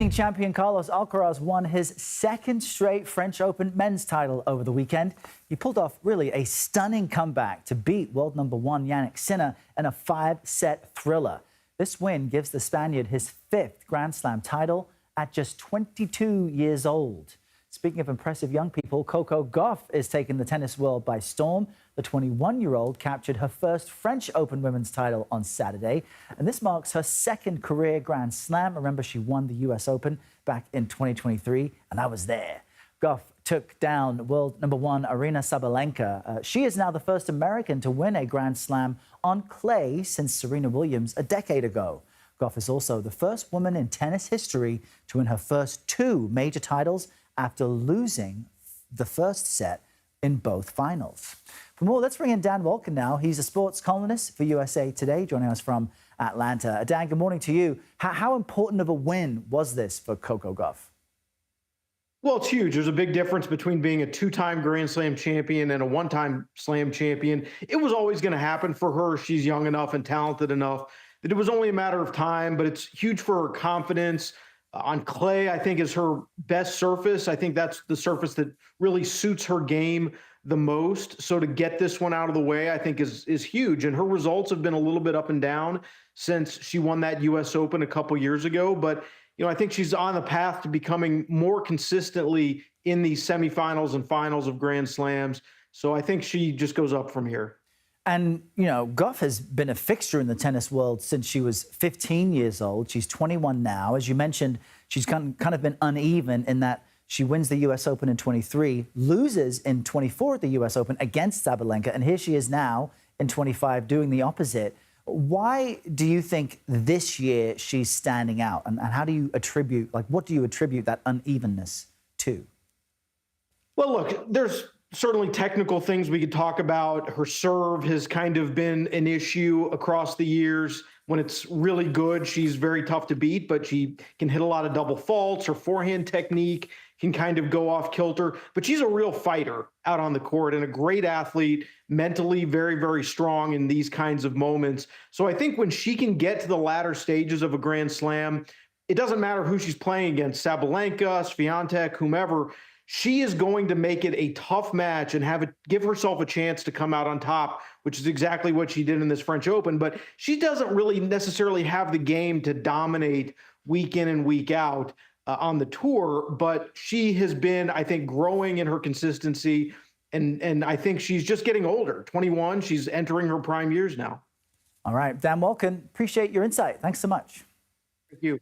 Defending champion Carlos Alcaraz won his second straight French Open men's title over the weekend. He pulled off really a stunning comeback to beat world number one Jannik Sinner in a 5-set thriller. This win gives the Spaniard his 5th Grand Slam title at just 22 years old. Speaking of impressive young people, Coco Gauff is taking the tennis world by storm. The 21-year-old captured her first French Open women's title on Saturday, and this marks her second career Grand Slam. Remember, she won the US Open back in 2023, and I was there. Gauff took down world number one Aryna Sabalenka. She is now the first American to win a Grand Slam on clay since Serena Williams a decade ago. Gauff is also the first woman in tennis history to win her first 2 major titles after losing the first set in both finals. For more, let's bring in Dan Wolken now. He's a sports columnist for USA Today, joining us from Atlanta. Dan, good morning to you. How important of a win was this for Coco Gauff? Well, it's huge. There's a big difference between being a 2-time Grand Slam champion and a 1-time Slam champion. It was always going to happen for her. She's young enough and talented enough that it was only a matter of time, but it's huge for her confidence. On clay, I think, is her best surface. I think that's the surface that really suits her game the most. So to get this one out of the way, I think is huge. And her results have been a little bit up and down since she won that US Open a couple years ago. But, I think she's on the path to becoming more consistently in these semifinals and finals of Grand Slams. So I think she just goes up from here. And, Gauff has been a fixture in the tennis world since she was 15 years old. She's 21 now. As you mentioned, she's kind of been uneven in that she wins the US Open in 23, loses in 24 at the US Open against Sabalenka, and here she is now in 25 doing the opposite. Why do you think this year she's standing out? And how do you attribute, what do you attribute that unevenness to? Well, look, there's certainly technical things we could talk about. Her serve has kind of been an issue across the years. When it's really good, she's very tough to beat, but she can hit a lot of double faults. Her forehand technique can kind of go off kilter, but she's a real fighter out on the court and a great athlete, mentally very, very strong in these kinds of moments. So I think when she can get to the latter stages of a Grand Slam, it doesn't matter who she's playing against, Sabalenka, Swiatek, whomever, she is going to make it a tough match and give herself a chance to come out on top, which is exactly what she did in this French Open. But she doesn't really necessarily have the game to dominate week in and week out on the tour. But she has been, I think, growing in her consistency. And I think she's just getting older. 21, she's entering her prime years now. All right, Dan Wolken, appreciate your insight. Thanks so much. Thank you.